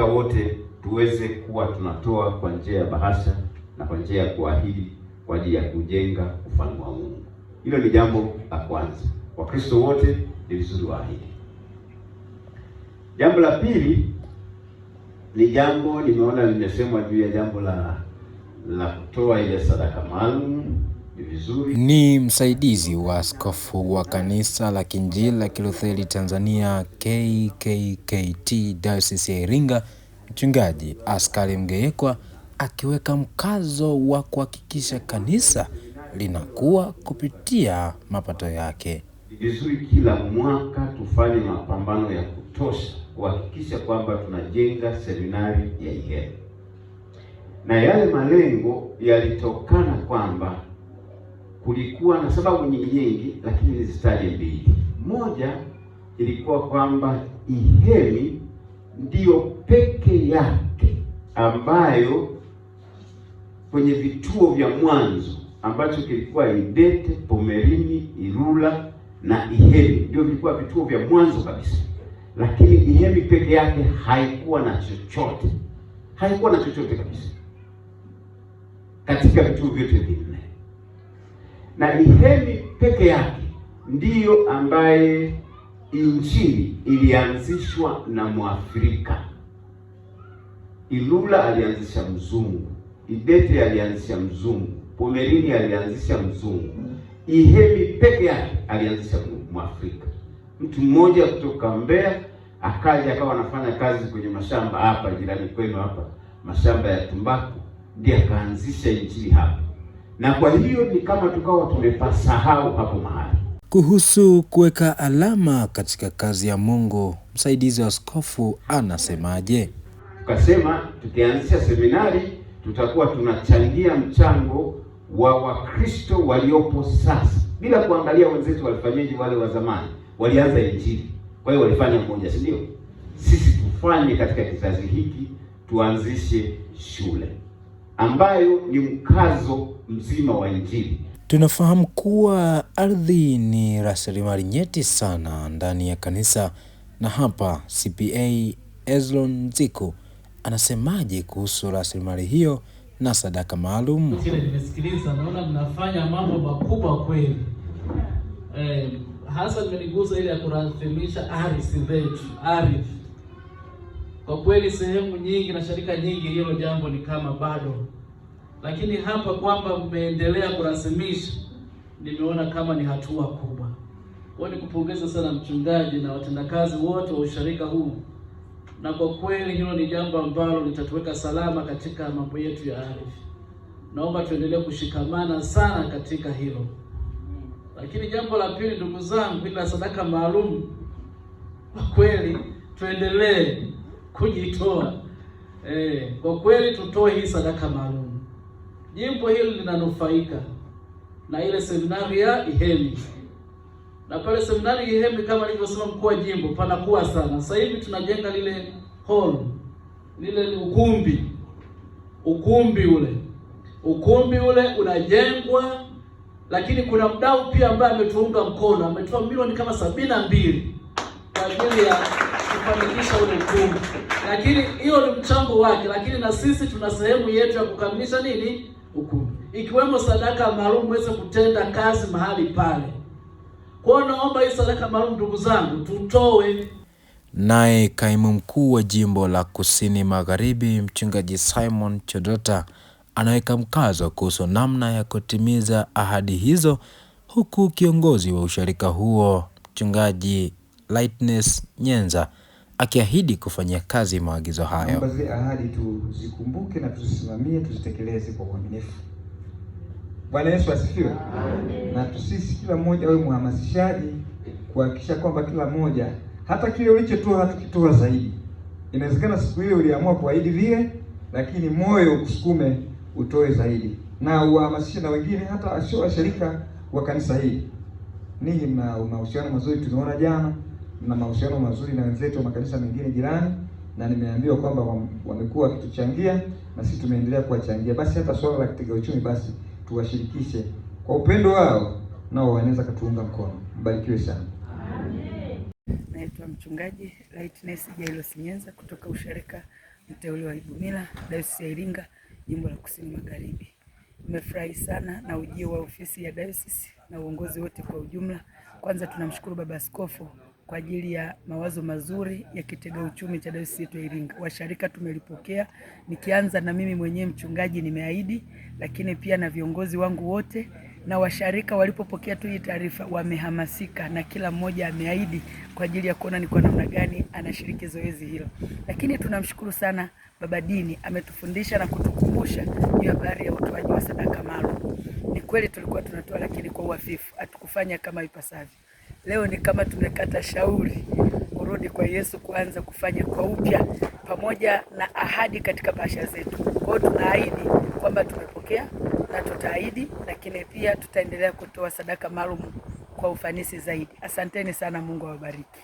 washirika wote tuweze kuwa tunatoa kwa njia ya bahasha na kwa njia ya kuahidi kwa ajili ya kujenga ufalme wa Mungu. Hilo ni jambo la kwanza. Wakristo wote ni vizuri waahidi. Jambo la pili ni jambo nimeona limesemwa juu ya jambo la kutoa ile sadaka maalum. Ni vizuri. Ni msaidizi wa askofu wa kanisa la Kiinjili la Kilutheri Tanzania KKKT Diocese ya Iringa, Mchungaji Askari Mgeyekwa, akiweka mkazo wa kuhakikisha kanisa linakuwa kupitia mapato yake. Ni vizuri kila mwaka tufanye mapambano ya kutosha kuhakikisha kwamba tunajenga seminari ya Ihemi. Na yale malengo yalitokana kwamba kulikuwa na sababu nyingi, lakini nizitaje mbili. Moja ilikuwa kwamba Ihemi ndiyo peke yake ambayo kwenye vituo vya mwanzo ambacho kilikuwa Idete, Pomerini, Ilula na Ihemi ndio vilikuwa vituo vya mwanzo kabisa. Lakini Ihemi peke yake haikuwa na chochote. Haikuwa na chochote kabisa katika vituo vyote vinne. Na Ihemi peke yake ndiyo ambaye injili ilianzishwa na Mwafrika. Ilula alianzisha mzungu, Idete alianzisha mzungu, Pomerini alianzisha mzungu. Ihemi peke yake alianzisha Mwafrika. Mtu mmoja kutoka Mbeya akaja akawa anafanya kazi kwenye mashamba hapa jirani kwenu hapa, mashamba ya tumbaku, ndiye akaanzisha injili hapa. Na kwa hiyo ni kama tukawa tumepasahau hapo mahali. Kuhusu kuweka alama katika kazi ya Mungu, msaidizi wa askofu anasemaje? Tukasema tukianzisha seminari tutakuwa tunachangia mchango wa Wakristo waliopo sasa, bila kuangalia wenzetu walifanyaje. Wale wa zamani walianza injili, kwa hiyo walifanya moja, si ndio? Sisi tufanye katika kizazi hiki, tuanzishe shule ambayo ni mkazo mzima wa injili. Tunafahamu kuwa ardhi ni rasilimali nyeti sana ndani ya kanisa, na hapa CPA Eslon Nziku anasemaje kuhusu rasilimali hiyo na sadaka maalum? Kile nimesikiliza, naona mnafanya mambo makubwa kweli. Hasa nimenigusa ile ya kurathimisha ardhi zetu, ardhi. Kwa kweli sehemu nyingi na sharika nyingi hilo jambo ni kama bado. Lakini hapa kwamba mmeendelea kurasimisha, nimeona kama ni hatua kubwa. Kwa nikupongeza sana mchungaji na watendakazi wote wa usharika huu. Na kwa kweli hilo ni jambo ambalo litatuweka salama katika mambo yetu ya ardhi. Naomba tuendelee kushikamana sana katika hilo. Lakini jambo la pili, ndugu zangu, bila sadaka maalum, kwa kweli tuendelee kujitoa. Kwa kweli tutoe hii sadaka maalum. Jimbo hili linanufaika na ile seminari ya Ihemi. Na pale seminari Ihemi, kama nilivyosema mkuu wa jimbo, panakuwa sana. Sasa hivi tunajenga lile hall, lile ukumbi ule unajengwa, lakini kuna mdau pia ambaye ametuunga mkono, ametoa milioni kama 72 kwa ajili ya kufanikisha ule ukumbi. Lakini hiyo ni mchango wake, lakini na sisi tuna sehemu yetu ya kukamilisha ukumbi, ikiwemo sadaka maalum uweze kutenda kazi mahali pale. Kwa naomba hii sadaka maalum, ndugu zangu, tutoe. Naye kaimu mkuu wa jimbo la Kusini Magharibi, Mchungaji Simon Chodota, anaweka mkazo kuhusu namna ya kutimiza ahadi hizo, huku kiongozi wa usharika huo, Mchungaji Lightness Nyenza, akiahidi kufanyia kazi maagizo hayo. Baadhi ahadi tuzikumbuke na tuzisimamie, tuzitekeleze kwa uaminifu. Bwana Yesu asifiwe. Amen. Na tusisi kila mmoja awe mhamasishaji kuhakikisha kwamba kila mmoja hata kile ulichotoa hatukitoa zaidi. Inawezekana siku ile uliamua kuahidi vile, lakini moyo ukusukume utoe zaidi. Na uhamasishe na wengine hata asio washirika wa kanisa hili. Ninyi mna mahusiano mazuri, tumeona jana mna mahusiano mazuri na wenzetu wa makanisa mengine jirani, na nimeambiwa kwamba wamekuwa wakituchangia na sisi tumeendelea kuwachangia. Basi hata swala la kitega uchumi basi tuwashirikishe kwa upendo wao, nao wanaweza kutuunga mkono. Mbarikiwe sana. Naitwa Mchungaji Lightness Nyenza kutoka usharika mteule wa Ibumila, Dayosisi ya Iringa, Jimbo la Kusini Magharibi. Nimefurahi sana na ujio wa ofisi ya Dayosisi na uongozi wote kwa ujumla. Kwanza tunamshukuru Baba Askofu kwa ajili ya mawazo mazuri ya kitega uchumi cha Dayosisi yetu ya Iringa. Washarika tumelipokea, nikianza na mimi mwenyewe mchungaji nimeahidi, lakini pia na viongozi wangu wote na washarika walipopokea tu hii taarifa wamehamasika na kila mmoja ameahidi kwa ajili ya kuona ni kwa namna gani anashiriki zoezi hilo. Lakini tunamshukuru sana Baba Dini, ametufundisha na kutukumbusha juu ya habari ya utoaji wa sadaka maalum. Ni kweli tulikuwa tunatoa, lakini kwa uhafifu, hatukufanya kama ipasavyo. Leo ni kama tumekata shauri kurudi kwa Yesu, kuanza kufanya kwa upya pamoja na ahadi katika bahasha zetu. Kwa hiyo tunaahidi kwamba tumepokea na tutaahidi, lakini pia tutaendelea kutoa sadaka maalum kwa ufanisi zaidi. Asanteni sana, Mungu awabariki.